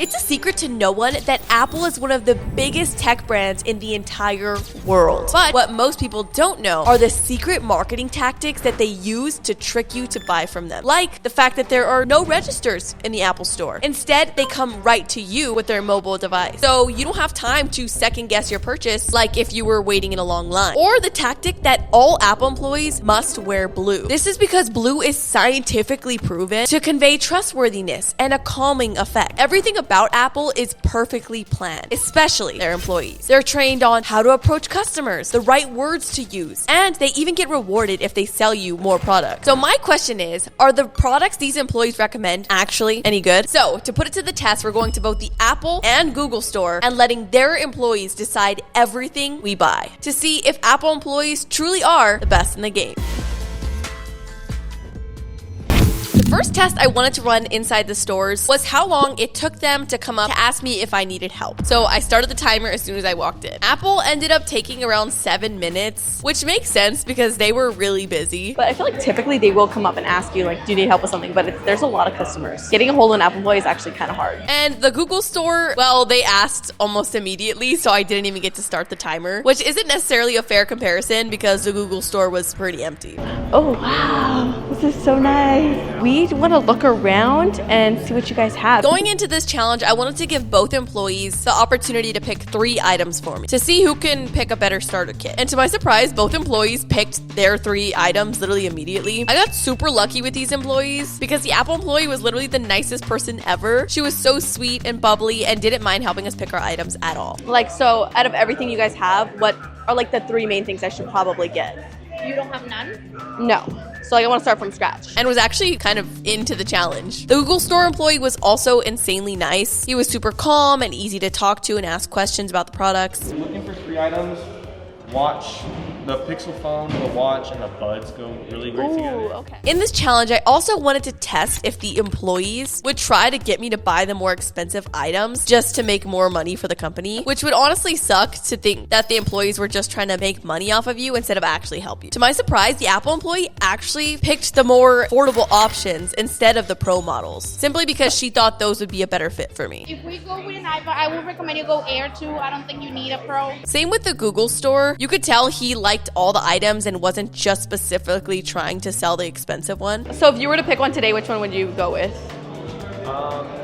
It's a secret to no one that Apple is one of the biggest tech brands in the entire world. But what most people don't know are the secret marketing tactics that they use to trick you to buy from them. Like the fact that there are no registers in the Apple Store. Instead, they come right to you with their mobile device. So you don't have time to second guess your purchase like if you were waiting in a long line. Or the tactic that all Apple employees must wear blue. This is because blue is scientifically proven to convey trustworthiness and a calming effect. Everything about Apple is perfectly planned, especially their employees. They're trained on how to approach customers, the right words to use, and they even get rewarded if they sell you more products. So my question is, are the products these employees recommend actually any good? So to put it to the test, we're going to both the Apple and Google Store and letting their employees decide everything we buy to see if Apple employees truly are the best in the game. The first test I wanted to run inside the stores was how long it took them to come up to ask me if I needed help. So I started the timer as soon as I walked in. Apple ended up taking around 7 minutes, which makes sense because they were really busy. But I feel like typically they will come up and ask you, like, do you need help with something? But there's a lot of customers. Getting a hold of an Apple employee is actually kind of hard. And the Google Store, well, they asked almost immediately, so I didn't even get to start the timer, which isn't necessarily a fair comparison because the Google Store was pretty empty. Oh, wow. This is so nice. We want to look around and see what you guys have. Going into this challenge, I wanted to give both employees the opportunity to pick 3 items for me to see who can pick a better starter kit. And to my surprise, both employees picked their 3 items literally immediately. I got super lucky with these employees because the Apple employee was literally the nicest person ever. She was so sweet and bubbly and didn't mind helping us pick our items at all. Like, so out of everything you guys have, what are like the 3 main things I should probably get? You don't have none? No. So like, I want to start from scratch. And was actually kind of into the challenge. The Google Store employee was also insanely nice. He was super calm and easy to talk to and ask questions about the products. Looking for 3 items, watch, the Pixel phone, the watch, and the buds go really great together. Okay. In this challenge, I also wanted to test if the employees would try to get me to buy the more expensive items just to make more money for the company, which would honestly suck to think that the employees were just trying to make money off of you instead of actually help you. To my surprise, the Apple employee actually picked the more affordable options instead of the Pro models, simply because she thought those would be a better fit for me. If we go with an iPhone, I would recommend you go Air too. I don't think you need a Pro. Same with the Google Store. You could tell he liked all the items and wasn't just specifically trying to sell the expensive one. So if you were to pick one today, which one would you go with?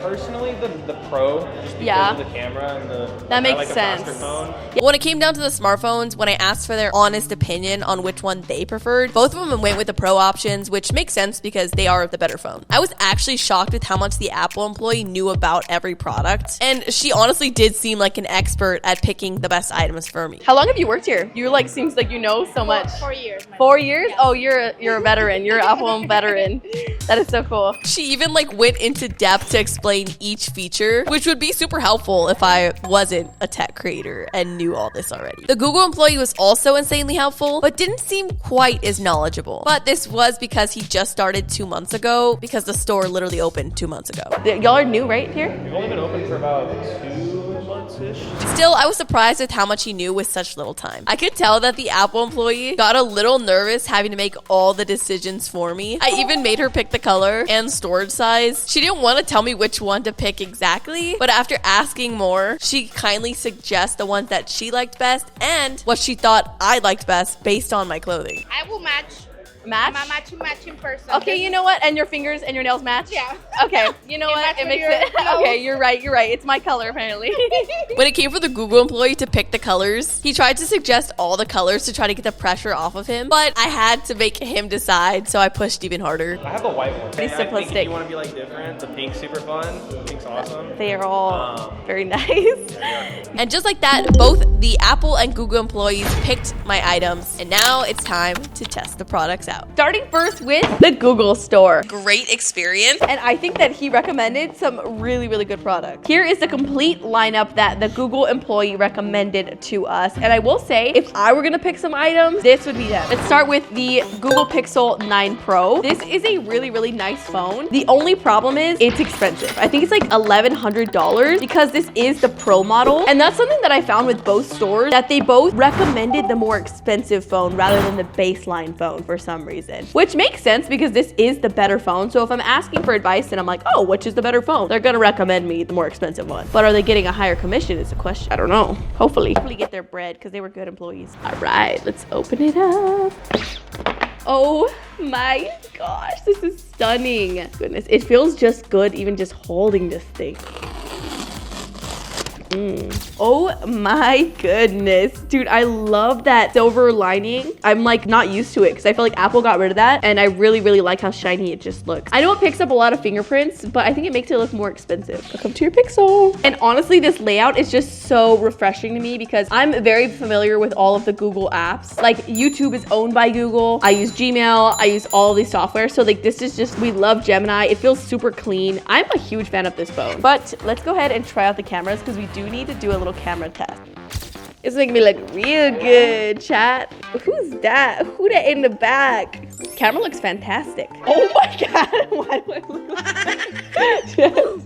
Personally, the Pro, just because of the camera and that makes I like sense. A faster phone. Yeah. When it came down to the smartphones, when I asked for their honest opinion on which one they preferred, both of them went with the Pro options, which makes sense because they are the better phone. I was actually shocked with how much the Apple employee knew about every product, and she honestly did seem like an expert at picking the best items for me. How long have you worked here? You like seems like you know so much. 4 years. 4 years? Yeah. Oh, you're a veteran. You're an Apple veteran. That is so cool. She even went into depth to explain each feature, which would be super helpful if I wasn't a tech creator and knew all this already. The Google employee was also insanely helpful, but didn't seem quite as knowledgeable. But this was because he just started 2 months ago, because the store literally opened 2 months ago. Y'all are new, right, here? We've only been open for about 2 months-ish. Still, I was surprised with how much he knew with such little time. I could tell that the Apple employee got a little nervous having to make all the decisions for me. I even made her pick the color and storage size. She didn't want to tell me which one to pick exactly, but after asking more, she kindly suggests the ones that she liked best and what she thought I liked best based on my clothing. I will match. Match? I'm a matching person. Okay, you know what? And your fingers and your nails match? Yeah. Okay, you know what? It makes it. Okay, you're right. It's my color, apparently. When it came for the Google employee to pick the colors, he tried to suggest all the colors to try to get the pressure off of him, but I had to make him decide, so I pushed even harder. I have a white one. Pretty I think simplistic. if you want to be different, the pink's super fun. The pink's awesome. They are all very nice. And just like that, both the Apple and Google employees picked my items, and now it's time to test the products out. Starting first with the Google Store. Great experience. And I think that he recommended some really, really good products. Here is the complete lineup that the Google employee recommended to us. And I will say, if I were gonna pick some items, this would be them. Let's start with the Google Pixel 9 Pro. This is a really, really nice phone. The only problem is it's expensive. I think it's like $1,100 because this is the Pro model. And that's something that I found with both stores, that they both recommended the more expensive phone rather than the baseline phone for some some reason, which makes sense because this is the better phone. So if I'm asking for advice and I'm like, oh, which is the better phone? They're gonna recommend me the more expensive one. But are they getting a higher commission is the question. I don't know. Hopefully get their bread because they were good employees. All right, let's open it up. Oh my gosh, this is stunning. Goodness, it feels just good even just holding this thing. Oh my goodness. Dude, I love that silver lining. I'm like not used to it because I feel like Apple got rid of that and I really like how shiny it just looks. I know it picks up a lot of fingerprints, but I think it makes it look more expensive. Welcome to your Pixel. And honestly, this layout is just so refreshing to me because I'm very familiar with all of the Google apps. Like YouTube is owned by Google. I use Gmail. I use all of these software. So like this is just, we love Gemini. It feels super clean. I'm a huge fan of this phone. But let's go ahead and try out the cameras because we do need to do a little camera test. It's making me look real good, chat. Who's that? Who that in the back? Camera looks fantastic. Oh my God, why do I look like that?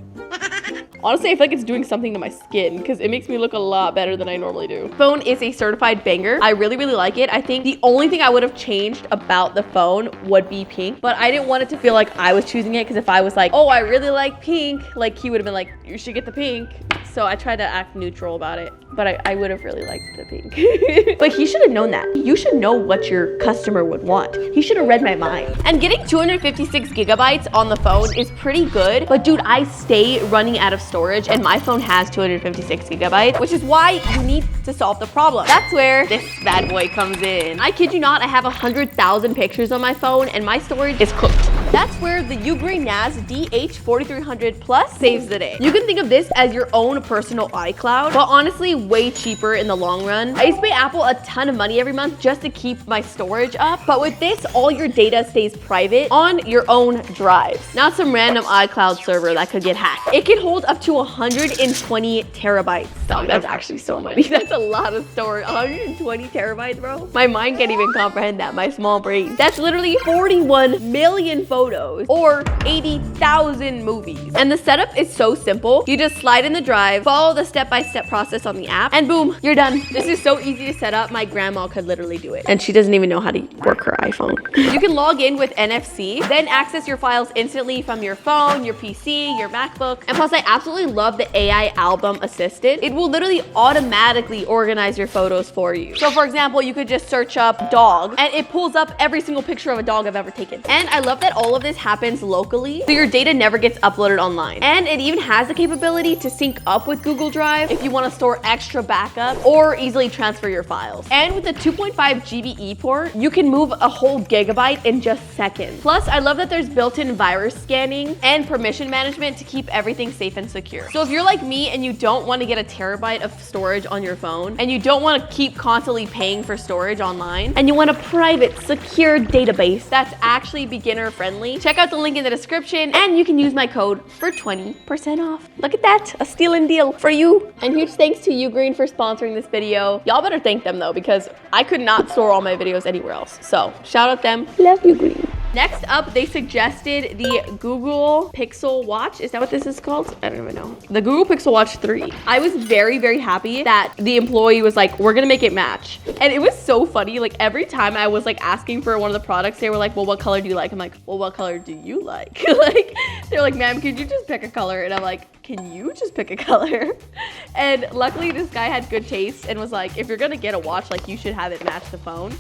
Honestly, I feel like it's doing something to my skin because it makes me look a lot better than I normally do. Phone is a certified banger. I really like it. I think the only thing I would have changed about the phone would be pink, but I didn't want it to feel like I was choosing it because if I was like, oh, I really like pink, like he would have been like, you should get the pink. So I tried to act neutral about it, but I would have really liked the pink. But he should have known that. You should know what your customer would want. He should have read my mind. And getting 256 gigabytes on the phone is pretty good, but dude, I stay running out of storage and my phone has 256 gigabytes, which is why you need to solve the problem. That's where this bad boy comes in. I kid you not, I have 100,000 pictures on my phone and my storage is cooked. That's where the Ugreen NAS DH4300 Plus saves the day. You can think of this as your own personal iCloud, but honestly, way cheaper in the long run. I used to pay Apple a ton of money every month just to keep my storage up, but with this, all your data stays private on your own drives, not some random iCloud server that could get hacked. It can hold up to 120 terabytes. Dog, that's actually so many. That's a lot of storage. 120 terabytes, bro. My mind can't even comprehend that, my small brain. That's literally 41 million photos or 80,000 movies. And the setup is so simple. You just slide in the drive, follow the step-by-step process on the app, and boom, you're done. This is so easy to set up. My grandma could literally do it. And she doesn't even know how to work her iPhone. You can log in with NFC, then access your files instantly from your phone, your PC, your MacBook. And plus, I absolutely love the AI album assistant. It will literally automatically organize your photos for you. So for example, you could just search up dog and it pulls up every single picture of a dog I've ever taken. And I love that all of this happens locally, so your data never gets uploaded online. And it even has the capability to sync up with Google Drive if you want to store extra backup or easily transfer your files. And with the 2.5 GBE port, you can move a whole gigabyte in just seconds. Plus, I love that there's built-in virus scanning and permission management to keep everything safe and secure. So if you're like me and you don't want to get a terabyte of storage on your phone, and you don't want to keep constantly paying for storage online, and you want a private, secure database that's actually beginner friendly, check out the link in the description and you can use my code for 20% off. Look at that, a stealing deal for you. And huge thanks to Ugreen for sponsoring this video. Y'all better thank them though, because I could not store all my videos anywhere else. So shout out them. Love Ugreen. Next up, they suggested the Google Pixel Watch. Is that what this is called? I don't even know. The Google Pixel Watch 3. I was very happy that the employee was like, we're gonna make it match. And it was so funny. Like every time I was like asking for one of the products, they were like, well, what color do you like? I'm like, well, what color do you like? Like, they're like, ma'am, could you just pick a color? And I'm like, can you just pick a color? And luckily this guy had good taste and was like, if you're gonna get a watch, like you should have it match the phone.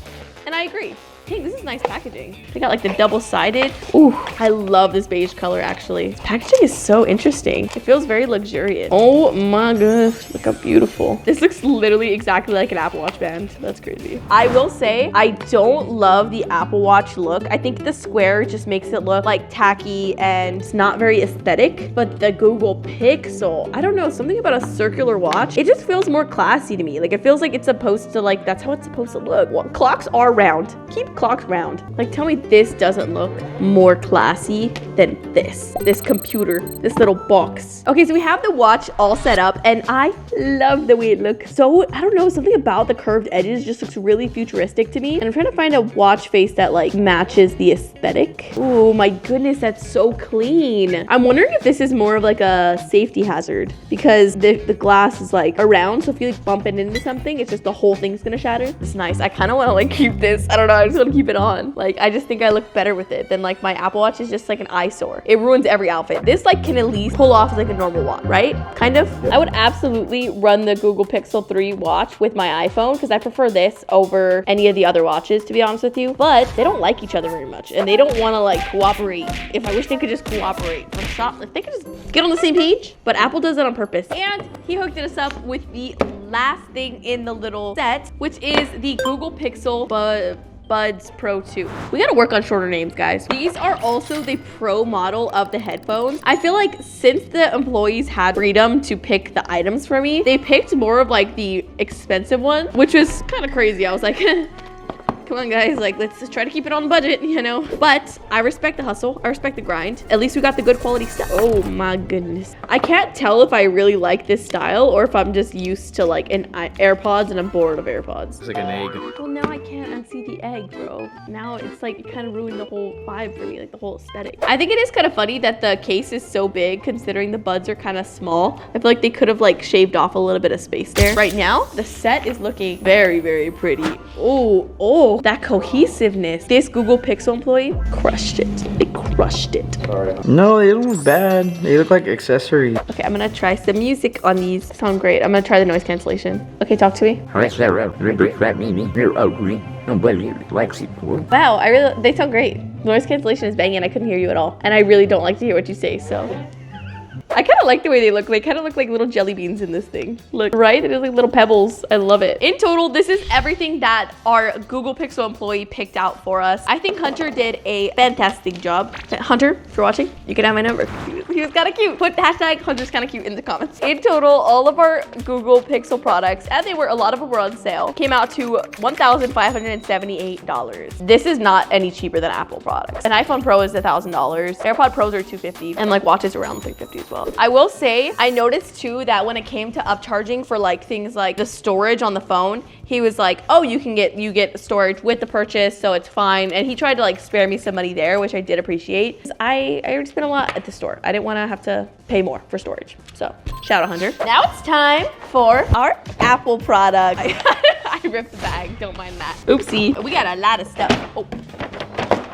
And I agree. Hey, this is nice packaging. They got like the double-sided. Ooh, I love this beige color actually. This packaging is so interesting. It feels very luxurious. Oh my gosh, look how beautiful. This looks literally exactly like an Apple Watch band. That's crazy. I will say, I don't love the Apple Watch look. I think the square just makes it look like tacky and it's not very aesthetic. But the Google Pixel, I don't know, something about a circular watch. It just feels more classy to me. Like it feels like it's supposed to like, that's how it's supposed to look. Well, clocks are round. Keep clocks round. Like tell me this doesn't look more classy than this computer, this little box. Okay, so we have the watch all set up and I love the way it looks. So I don't know, something about the curved edges just looks really futuristic to me. And I'm trying to find a watch face that like matches the aesthetic. Oh my goodness, that's so clean. I'm wondering if this is more of like a safety hazard because the glass is like around, so if you like bump it into something, it's just the whole thing's gonna shatter. It's nice. I kind of want to like keep this. I don't know, I just want them keep it on. Like, I just think I look better with it than like my Apple Watch is just like an eyesore. It ruins every outfit. This like can at least pull off like a normal watch, right? Kind of. I would absolutely run the Google Pixel 3 watch with my iPhone because I prefer this over any of the other watches, to be honest with you. But they don't like each other very much and they don't want to like cooperate. If I wish they could just cooperate from shop, if they could just get on the same page. But Apple does that on purpose. And he hooked us up with the last thing in the little set, which is the Google Pixel Buds Pro 2. We gotta work on shorter names, guys. These are also the pro model of the headphones. I feel like since the employees had freedom to pick the items for me, they picked more of like the expensive one, which was kind of crazy. I was like, come on guys, like let's just try to keep it on budget, you know? But I respect the hustle, I respect the grind. At least we got the good quality stuff. Oh my goodness. I can't tell if I really like this style or if I'm just used to like an AirPods and I'm bored of AirPods. It's like an egg. Well, now I can't unsee the egg, bro. Now it's like, it kind of ruined the whole vibe for me, like the whole aesthetic. I think it is kind of funny that the case is so big considering the buds are kind of small. I feel like they could have like shaved off a little bit of space there. Right now, the set is looking very, very pretty. Oh, that cohesiveness. This Google Pixel employee crushed it. They crushed it. Sorry. No, they don't look bad. They look like accessories. Okay, I'm gonna try some music on these. Sound great. I'm gonna try the noise cancellation. Okay, talk to me. Wow, they sound great. Noise cancellation is banging. I couldn't hear you at all. And I really don't like to hear what you say, so. I kind of like the way they look. They kind of look like little jelly beans in this thing. Look, right? They're like little pebbles. I love it. In total, this is everything that our Google Pixel employee picked out for us. I think Hunter did a fantastic job. Hunter, if you're watching, you can have my number. He was kind of cute. Put hashtag Hunter's kind of cute in the comments. In total, all of our Google Pixel products, and a lot of them were on sale, came out to $1,578. This is not any cheaper than Apple products. An iPhone Pro is $1,000. AirPod Pros are $250, and like watches around $350 as well. I will say, I noticed too that when it came to upcharging for like things like the storage on the phone, he was like, oh, you get storage with the purchase, so it's fine. And he tried to like spare me some money there, which I did appreciate. 'Cause I already spent a lot at the store. I didn't want to have to pay more for storage. So shout out Hunter. Now it's time for our Apple product. I ripped the bag, don't mind that. Oopsie, we got a lot of stuff. Oh.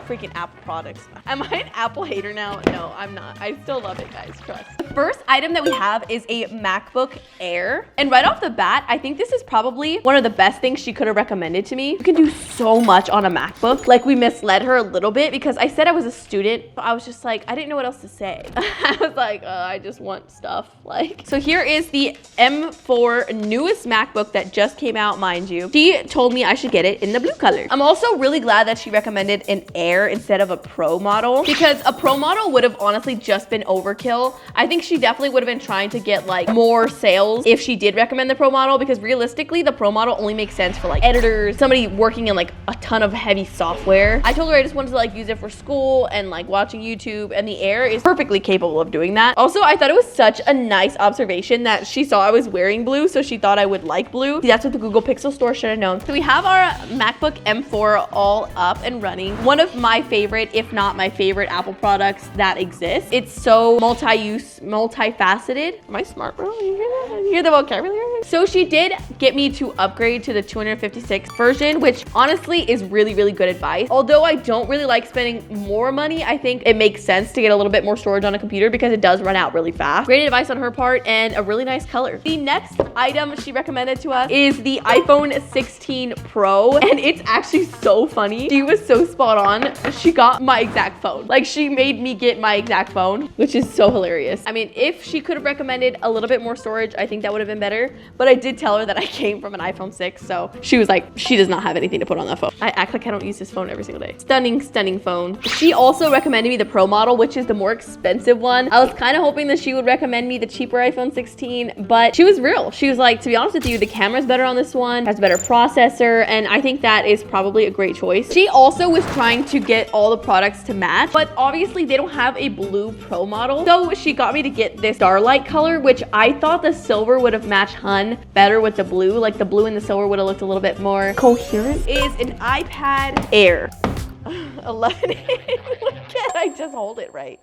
Freaking Apple products. Am I an Apple hater now? No, I'm not. I still love it, guys, trust. The first item that we have is a MacBook Air. And right off the bat, I think this is probably one of the best things she could have recommended to me. You can do so much on a MacBook. Like, we misled her a little bit because I said I was a student, but I was just like, I didn't know what else to say. I was like, I just want stuff. Like, so here is the M4 newest MacBook that just came out, mind you. She told me I should get it in the blue color. I'm also really glad that she recommended an Air instead of a Pro model, because a Pro model would have honestly just been overkill. I think she definitely would have been trying to get like more sales if she did recommend the Pro model, because realistically the Pro model only makes sense for like editors, somebody working in like a ton of heavy software. I told her I just wanted to like use it for school and like watching YouTube, and the Air is perfectly capable of doing that. Also, I thought it was such a nice observation that she saw I was wearing blue, so she thought I would like blue. That's what the Google Pixel store should have known. So we have our MacBook M4 all up and running. One of my favorite, if not my favorite, Apple products that exist. It's so multi-use, multifaceted. Am I smart, bro? You hear that? You hear the vocabulary? So she did get me to upgrade to the 256 version, which honestly is really, really good advice. Although I don't really like spending more money, I think it makes sense to get a little bit more storage on a computer because it does run out really fast. Great advice on her part and a really nice color. The next item she recommended to us is the iPhone 16 Pro, and it's actually so funny. She was so spot on. She got my exact phone. Like, she made me get my exact phone, which is so hilarious. I mean, if she could have recommended a little bit more storage, I think that would have been better. But I did tell her that I came from an iPhone 6, so she was like, she does not have anything to put on that phone. I act like I don't use this phone every single day. Stunning, stunning phone. She also recommended me the Pro model, which is the more expensive one. I was kind of hoping that she would recommend me the cheaper iPhone 16, but she was real. She was like, to be honest with you, the camera's better on this one, has a better processor, and I think that is probably a great choice. She also was trying to get all the products to match, but obviously they don't have a blue Pro model. So she got me to get this Starlight color, which I thought the silver would have matched Hun better with the blue. Like, the blue and the silver would have looked a little bit more coherent. Is an iPad Air. 11 inch. Why can't I just hold it right?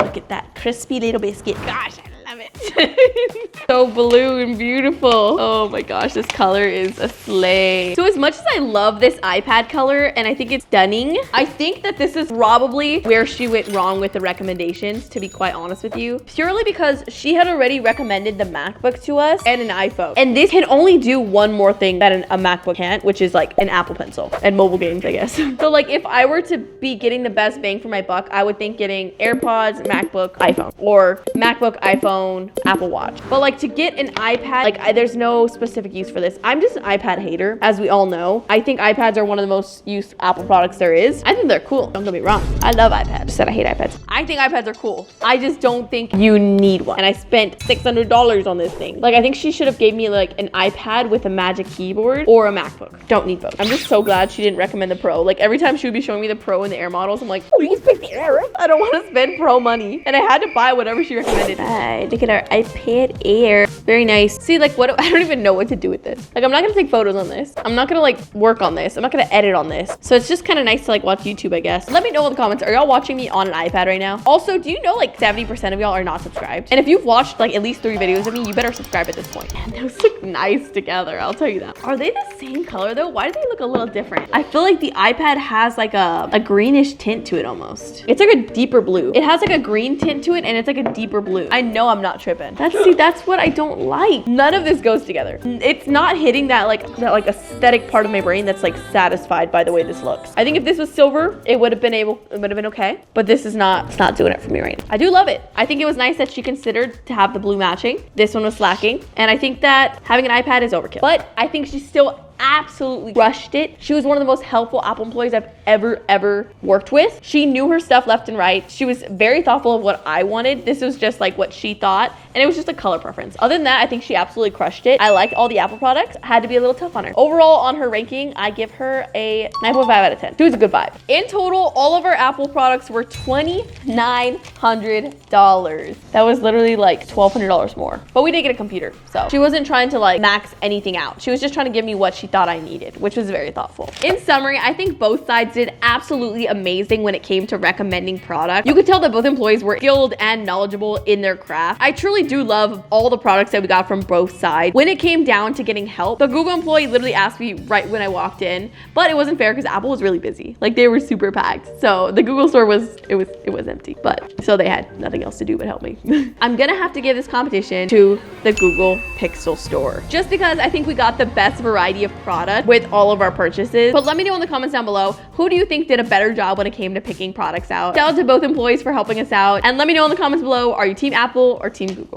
Look at that crispy little biscuit. Gosh, I Damn it. So blue and beautiful. Oh my gosh, this color is a slay. So as much as I love this iPad color and I think it's stunning, I think that this is probably where she went wrong with the recommendations, to be quite honest with you. Purely because she had already recommended the MacBook to us and an iPhone. And this can only do one more thing that a MacBook can't, which is like an Apple Pencil and mobile games, I guess. So like if I were to be getting the best bang for my buck, I would think getting AirPods, MacBook, iPhone, or MacBook, iPhone, Apple Watch. But like to get an iPad, like there's no specific use for this. I'm just an iPad hater, as we all know. I think iPads are one of the most used Apple products there is. I think they're cool. Don't get me wrong. I love iPads. Just said I hate iPads. I think iPads are cool. I just don't think you need one. And I spent $600 on this thing. Like I think she should have gave me like an iPad with a Magic Keyboard or a MacBook. Don't need both. I'm just so glad she didn't recommend the Pro. Like every time she would be showing me the Pro and the Air models, I'm like, please pick the Air. I don't want to spend Pro money. And I had to buy whatever she recommended. Right, look at our iPad Air. Very nice. See, like what, I don't even know what to do with this. Like I'm not gonna take photos on this. I'm not gonna like work on this. I'm not gonna edit on this. So it's just kind of nice to like watch YouTube, I guess. Let me know in the comments, are y'all watching me on an iPad right now? Also, do you know like 70% of y'all are not subscribed? And if you've watched like at least 3 videos of me, you better subscribe at this point. And those look nice together, I'll tell you that. Are they the same color though? Why do they look a little different? I feel like the iPad has like a greenish tint to it almost. It's like a deeper blue. It has like a green tint to it and it's like a deeper blue. I know I'm not tripping. That's what I don't like. None of this goes together. It's not hitting that like aesthetic part of my brain that's like satisfied by the way this looks. I think if this was silver, it would have been okay. But this is not, it's not doing it for me right now. I do love it. I think it was nice that she considered to have the blue matching. This one was slacking. And I think that having an iPad is overkill. But I think she's still absolutely crushed it. She was one of the most helpful Apple employees I've ever worked with. She knew her stuff left and right. She was very thoughtful of what I wanted. This was just like what she thought, and it was just a color preference. Other than that, I think she absolutely crushed it. I liked all the Apple products. I had to be a little tough on her. Overall, on her ranking, I give her a 9.5 out of 10. She was a good vibe. In total, all of our Apple products were $2,900. That was literally like $1,200 more. But we did get a computer, so she wasn't trying to like max anything out. She was just trying to give me what she thought I needed, which was very thoughtful. In summary, I think both sides did absolutely amazing when it came to recommending products. You could tell that both employees were skilled and knowledgeable in their craft. I truly do love all the products that we got from both sides. When it came down to getting help, the Google employee literally asked me right when I walked in, but it wasn't fair because Apple was really busy. Like they were super packed. So the Google store was empty, but so they had nothing else to do but help me. I'm gonna have to give this competition to the Google Pixel store, just because I think we got the best variety of product with all of our purchases. But let me know in the comments down below, who do you think did a better job when it came to picking products out? Shout out to both employees for helping us out. And let me know in the comments below, are you team Apple or team Google?